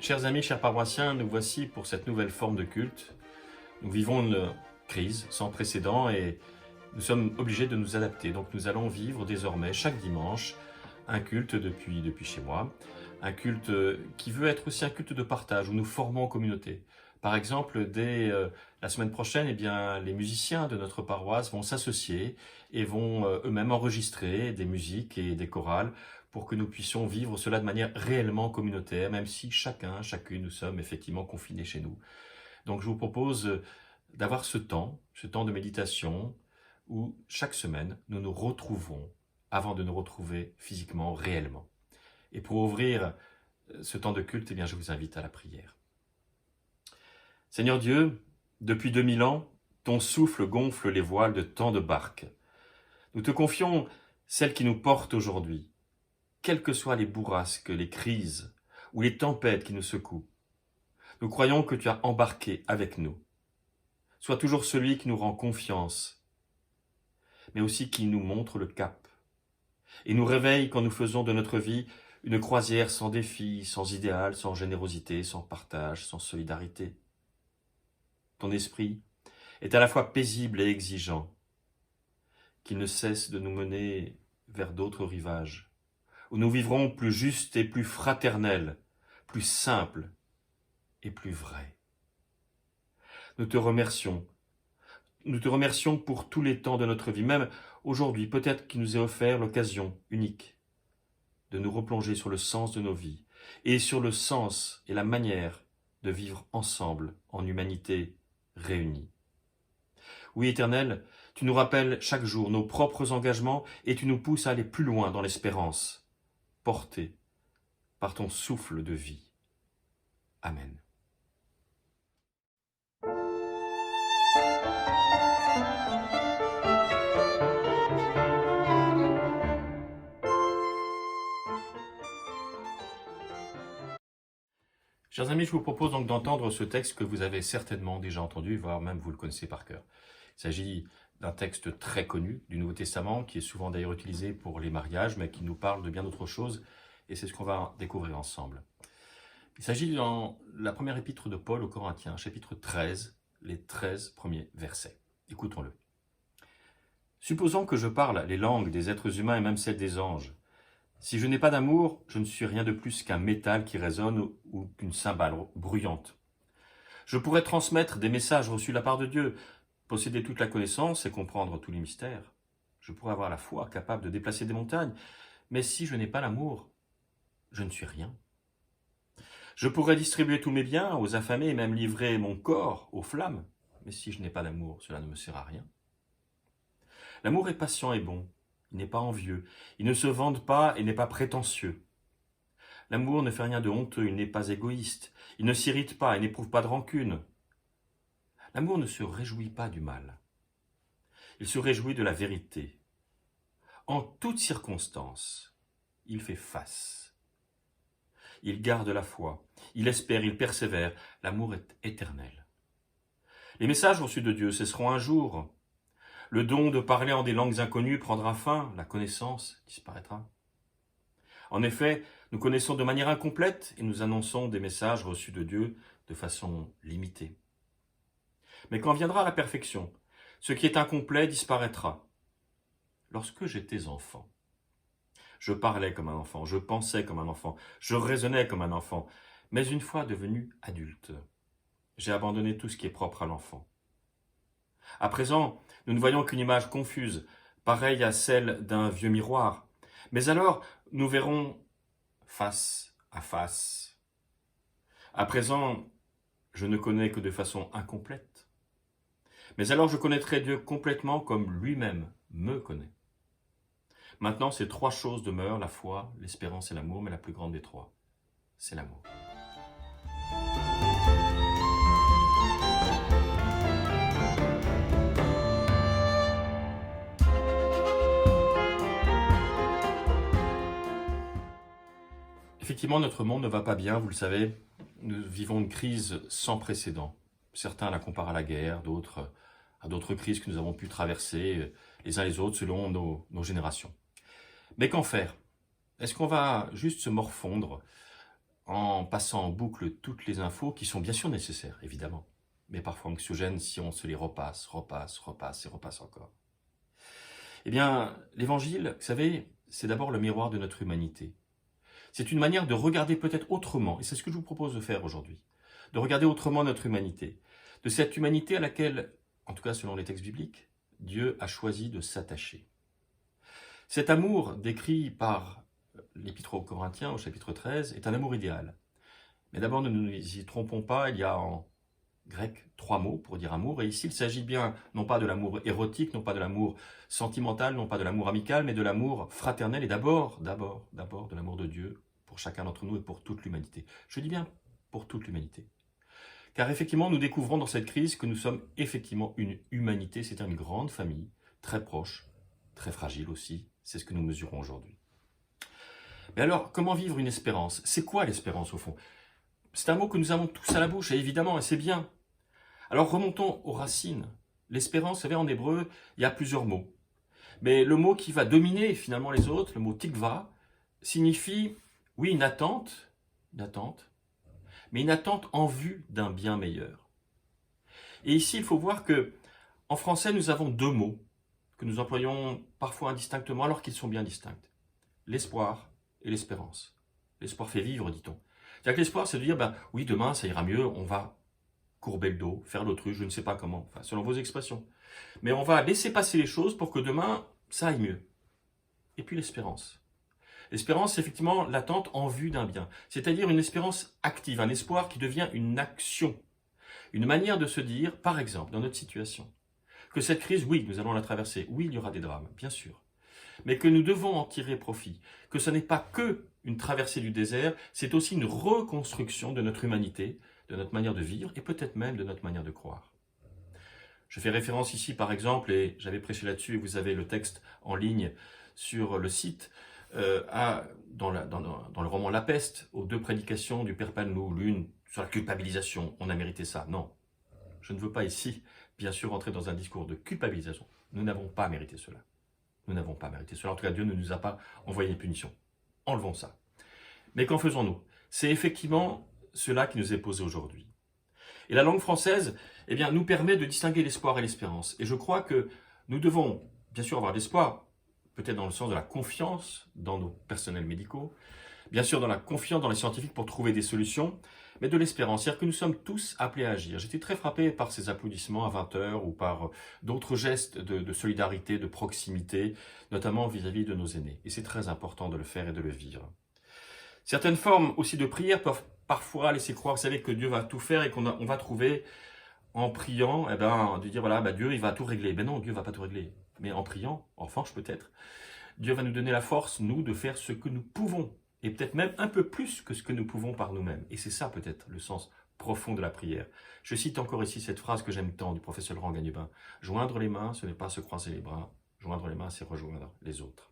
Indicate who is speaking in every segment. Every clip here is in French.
Speaker 1: Chers amis, chers paroissiens, nous voici pour cette nouvelle forme de culte. Nous vivons une crise sans précédent et nous sommes obligés de nous adapter. Donc nous allons vivre désormais chaque dimanche un culte depuis chez moi. Un culte qui veut être aussi un culte de partage où nous formons en communauté. Par exemple, dès la semaine prochaine, les musiciens de notre paroisse vont s'associer et vont eux-mêmes enregistrer des musiques et des chorales pour que nous puissions vivre cela de manière réellement communautaire, même si chacune, nous sommes effectivement confinés chez nous. Donc je vous propose d'avoir ce temps de méditation, où chaque semaine, nous nous retrouvons avant de nous retrouver physiquement, réellement. Et pour ouvrir ce temps de culte, je vous invite à la prière. Seigneur Dieu, depuis 2000 ans, ton souffle gonfle les voiles de tant de barques. Nous te confions celle qui nous porte aujourd'hui, quelles que soient les bourrasques, les crises ou les tempêtes qui nous secouent. Nous croyons que tu as embarqué avec nous. Sois toujours celui qui nous rend confiance, mais aussi qui nous montre le cap et nous réveille quand nous faisons de notre vie une croisière sans défi, sans idéal, sans générosité, sans partage, sans solidarité. Ton esprit est à la fois paisible et exigeant, qu'il ne cesse de nous mener vers d'autres rivages, où nous vivrons plus justes et plus fraternels, plus simples et plus vrais. Nous te remercions pour tous les temps de notre vie, même aujourd'hui, peut-être qu'il nous est offert l'occasion unique de nous replonger sur le sens de nos vies et sur le sens et la manière de vivre ensemble en humanité réunie. Oui, Éternel, tu nous rappelles chaque jour nos propres engagements et tu nous pousses à aller plus loin dans l'espérance, portés par ton souffle de vie. Amen. Chers amis, je vous propose donc d'entendre ce texte que vous avez certainement déjà entendu, voire même vous le connaissez par cœur. Il s'agit d'un texte très connu du Nouveau Testament, qui est souvent d'ailleurs utilisé pour les mariages, mais qui nous parle de bien d'autres choses, et c'est ce qu'on va découvrir ensemble. Il s'agit dans la première épître de Paul aux Corinthiens, chapitre 13, les 13 premiers versets. Écoutons-le. « Supposons que je parle les langues des êtres humains et même celles des anges. Si je n'ai pas d'amour, je ne suis rien de plus qu'un métal qui résonne ou qu'une cymbale bruyante. Je pourrais transmettre des messages reçus de la part de Dieu, posséder toute la connaissance et comprendre tous les mystères. Je pourrais avoir la foi capable de déplacer des montagnes, mais si je n'ai pas l'amour, je ne suis rien. Je pourrais distribuer tous mes biens aux affamés et même livrer mon corps aux flammes, mais si je n'ai pas d'amour, cela ne me sert à rien. L'amour est patient et bon. Il n'est pas envieux, il ne se vante pas et n'est pas prétentieux. L'amour ne fait rien de honteux, il n'est pas égoïste, il ne s'irrite pas et n'éprouve pas de rancune. L'amour ne se réjouit pas du mal, il se réjouit de la vérité. En toutes circonstances, il fait face. Il garde la foi, il espère, il persévère, l'amour est éternel. Les messages reçus de Dieu cesseront un jour. Le don de parler en des langues inconnues prendra fin, la connaissance disparaîtra. En effet, nous connaissons de manière incomplète et nous annonçons des messages reçus de Dieu de façon limitée. Mais quand viendra la perfection, ce qui est incomplet disparaîtra. Lorsque j'étais enfant, je parlais comme un enfant, je pensais comme un enfant, je raisonnais comme un enfant, mais une fois devenu adulte, j'ai abandonné tout ce qui est propre à l'enfant. À présent, nous ne voyons qu'une image confuse, pareille à celle d'un vieux miroir. Mais alors, nous verrons face à face. À présent, je ne connais que de façon incomplète. Mais alors je connaîtrai Dieu complètement comme lui-même me connaît. Maintenant, ces trois choses demeurent, la foi, l'espérance et l'amour, mais la plus grande des trois, c'est l'amour. Effectivement, notre monde ne va pas bien, vous le savez. Nous vivons une crise sans précédent. Certains la comparent à la guerre, d'autres à d'autres crises que nous avons pu traverser les uns les autres selon nos générations. Mais qu'en faire? Est-ce qu'on va juste se morfondre en passant en boucle toutes les infos qui sont bien sûr nécessaires, évidemment, mais parfois anxiogènes si on se les repasse et repasse encore. Eh bien, l'Évangile, vous savez, c'est d'abord le miroir de notre humanité. C'est une manière de regarder peut-être autrement, et c'est ce que je vous propose de faire aujourd'hui, de regarder autrement notre humanité, de cette humanité à laquelle, en tout cas selon les textes bibliques, Dieu a choisi de s'attacher. Cet amour décrit par l'Épître aux Corinthiens au chapitre 13 est un amour idéal. Mais d'abord, ne nous y trompons pas, il y a en grec 3 mots pour dire amour, et ici il s'agit bien non pas de l'amour érotique, non pas de l'amour sentimental, non pas de l'amour amical, mais de l'amour fraternel et d'abord de l'amour de Dieu pour chacun d'entre nous et pour toute l'humanité. Je dis bien pour toute l'humanité. Car effectivement, nous découvrons dans cette crise que nous sommes effectivement une humanité, c'est-à-dire une grande famille, très proche, très fragile aussi, c'est ce que nous mesurons aujourd'hui. Mais alors, comment vivre une espérance? C'est quoi l'espérance au fond? C'est un mot que nous avons tous à la bouche, et évidemment, et c'est bien. Alors remontons aux racines. L'espérance, vous savez, en hébreu, il y a plusieurs mots. Mais le mot qui va dominer finalement les autres, le mot tikva, signifie, oui, une attente, mais une attente en vue d'un bien meilleur. Et ici, il faut voir que, en français, nous avons 2 mots que nous employons parfois indistinctement alors qu'ils sont bien distincts. L'espoir et l'espérance. L'espoir fait vivre, dit-on. C'est-à-dire que l'espoir, c'est de dire, oui, demain, ça ira mieux, on va courber le dos, faire l'autruche, je ne sais pas comment, enfin, selon vos expressions. Mais on va laisser passer les choses pour que demain, ça aille mieux. Et puis l'espérance. L'espérance, c'est effectivement l'attente en vue d'un bien. C'est-à-dire une espérance active, un espoir qui devient une action. Une manière de se dire, par exemple, dans notre situation, que cette crise, oui, nous allons la traverser, oui, il y aura des drames, bien sûr, mais que nous devons en tirer profit, que ce n'est pas que une traversée du désert, c'est aussi une reconstruction de notre humanité, de notre manière de vivre et peut-être même de notre manière de croire. Je fais référence ici, par exemple, et j'avais prêché là-dessus, et vous avez le texte en ligne sur le site, dans le roman La Peste, aux 2 prédications du Père Panlou, l'une sur la culpabilisation, on a mérité ça. Non, je ne veux pas ici, bien sûr, entrer dans un discours de culpabilisation. Nous n'avons pas mérité cela. Nous n'avons pas mérité cela. En tout cas, Dieu ne nous a pas envoyé des punitions. Enlevons ça. Mais qu'en faisons-nous? C'est effectivement cela qui nous est posé aujourd'hui. Et la langue française, eh bien, nous permet de distinguer l'espoir et l'espérance. Et je crois que nous devons, bien sûr, avoir l'espoir, peut-être dans le sens de la confiance dans nos personnels médicaux, bien sûr dans la confiance dans les scientifiques pour trouver des solutions, mais de l'espérance, c'est-à-dire que nous sommes tous appelés à agir. J'étais très frappé par ces applaudissements à 20h ou par d'autres gestes de solidarité, de proximité, notamment vis-à-vis de nos aînés. Et c'est très important de le faire et de le vivre. Certaines formes aussi de prière peuvent parfois laisser croire, vous savez, que Dieu va tout faire et qu'on va trouver en priant, de dire voilà, Dieu il va tout régler. Ben non, Dieu va pas tout régler. Mais en priant, en revanche peut-être, Dieu va nous donner la force, nous, de faire ce que nous pouvons. Et peut-être même un peu plus que ce que nous pouvons par nous-mêmes. Et c'est ça peut-être le sens profond de la prière. Je cite encore ici cette phrase que j'aime tant du professeur Laurent Gagnebin. Joindre les mains, ce n'est pas se croiser les bras. Joindre les mains, c'est rejoindre les autres.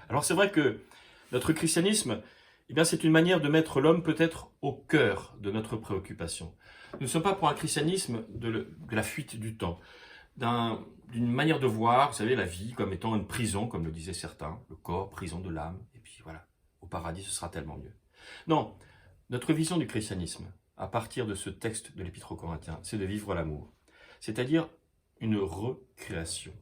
Speaker 1: Alors c'est vrai que notre christianisme, eh bien, c'est une manière de mettre l'homme peut-être au cœur de notre préoccupation. Nous ne sommes pas pour un christianisme de la fuite du temps, d'une manière de voir, vous savez, la vie comme étant une prison, comme le disaient certains, le corps, prison de l'âme, et puis voilà, au paradis ce sera tellement mieux. Non, notre vision du christianisme, à partir de ce texte de l'Épître aux Corinthiens, c'est de vivre l'amour, c'est-à-dire une recréation,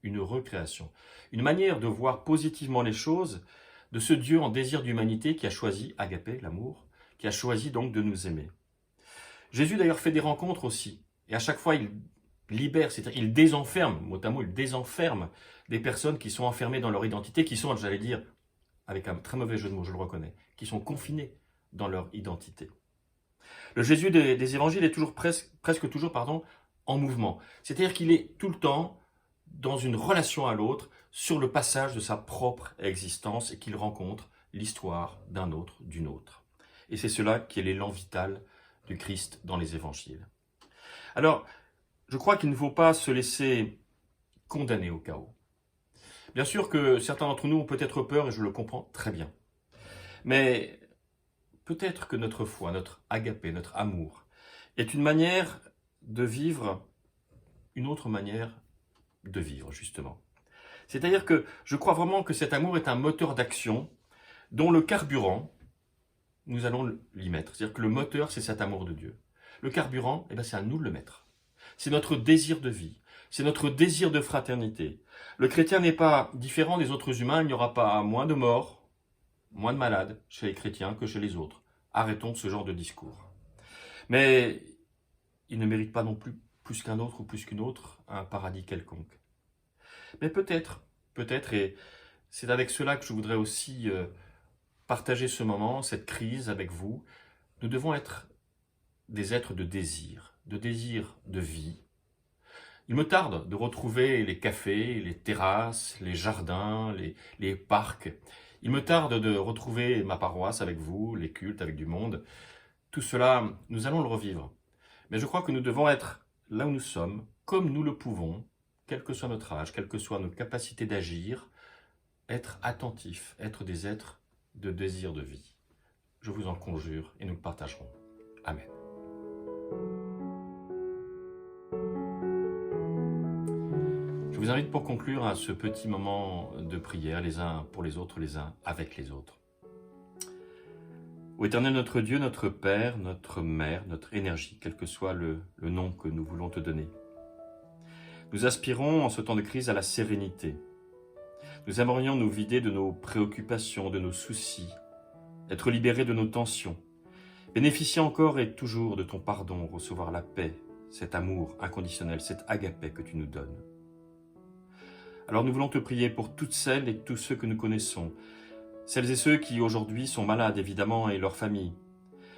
Speaker 1: une manière de voir positivement les choses, de ce Dieu en désir d'humanité qui a choisi, agapé, l'amour, qui a choisi donc de nous aimer. Jésus d'ailleurs fait des rencontres aussi, et à chaque fois il libère, c'est-à-dire il désenferme, mot à mot, il désenferme des personnes qui sont enfermées dans leur identité, qui sont, j'allais dire, avec un très mauvais jeu de mots, je le reconnais, qui sont confinées dans leur identité. Le Jésus des évangiles est toujours presque toujours en mouvement, c'est-à-dire qu'il est tout le temps dans une relation à l'autre, sur le passage de sa propre existence et qu'il rencontre l'histoire d'un autre, d'une autre. Et c'est cela qui est l'élan vital du Christ dans les évangiles. Alors, je crois qu'il ne faut pas se laisser condamner au chaos. Bien sûr que certains d'entre nous ont peut-être peur et je le comprends très bien. Mais peut-être que notre foi, notre agapé, notre amour est une manière de vivre, une autre manière de vivre justement. C'est-à-dire que je crois vraiment que cet amour est un moteur d'action dont le carburant, nous allons l'y mettre. C'est-à-dire que le moteur, c'est cet amour de Dieu. Le carburant, c'est à nous de le mettre. C'est notre désir de vie. C'est notre désir de fraternité. Le chrétien n'est pas différent des autres humains. Il n'y aura pas moins de morts, moins de malades chez les chrétiens que chez les autres. Arrêtons ce genre de discours. Mais il ne mérite pas non plus qu'un autre ou plus qu'une autre, un paradis quelconque. Mais peut-être, et c'est avec cela que je voudrais aussi partager ce moment, cette crise avec vous. Nous devons être des êtres de désir de vie. Il me tarde de retrouver les cafés, les terrasses, les jardins, les parcs. Il me tarde de retrouver ma paroisse avec vous, les cultes avec du monde. Tout cela, nous allons le revivre. Mais je crois que nous devons être là où nous sommes, comme nous le pouvons, quel que soit notre âge, quelles que soient nos capacités d'agir, être attentifs, être des êtres de désir de vie. Je vous en conjure et nous le partagerons. Amen. Je vous invite pour conclure à ce petit moment de prière, les uns pour les autres, les uns avec les autres. Ô Éternel notre Dieu, notre Père, notre Mère, notre énergie, quel que soit le nom que nous voulons te donner. Nous aspirons en ce temps de crise à la sérénité. Nous aimerions nous vider de nos préoccupations, de nos soucis, être libérés de nos tensions, bénéficier encore et toujours de ton pardon, recevoir la paix, cet amour inconditionnel, cet agapé que tu nous donnes. Alors nous voulons te prier pour toutes celles et tous ceux que nous connaissons, celles et ceux qui aujourd'hui sont malades évidemment et leurs familles,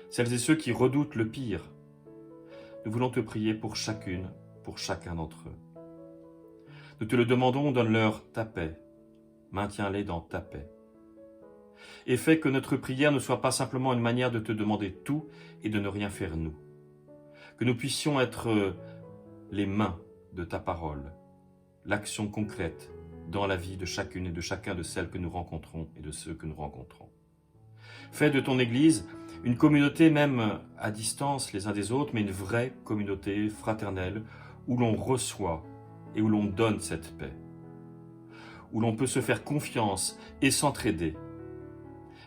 Speaker 1: celles et ceux qui redoutent le pire. Nous voulons te prier pour chacune, pour chacun d'entre eux. Nous te le demandons, donne-leur ta paix, maintiens-les dans ta paix. Et fais que notre prière ne soit pas simplement une manière de te demander tout et de ne rien faire nous. Que nous puissions être les mains de ta parole, l'action concrète dans la vie de chacune et de chacun de celles que nous rencontrons et de ceux que nous rencontrons. Fais de ton Église une communauté même à distance les uns des autres, mais une vraie communauté fraternelle où l'on reçoit et où l'on donne cette paix, où l'on peut se faire confiance et s'entraider.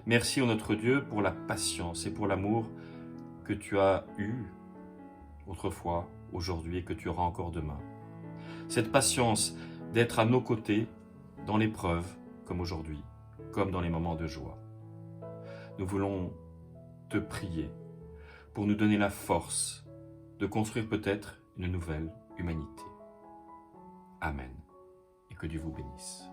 Speaker 1: Merci, ô notre Dieu, pour la patience et pour l'amour que tu as eu autrefois, aujourd'hui et que tu auras encore demain. Cette patience d'être à nos côtés dans l'épreuve, comme aujourd'hui, comme dans les moments de joie. Nous voulons te prier pour nous donner la force de construire peut-être une nouvelle humanité. Amen. Et que Dieu vous bénisse.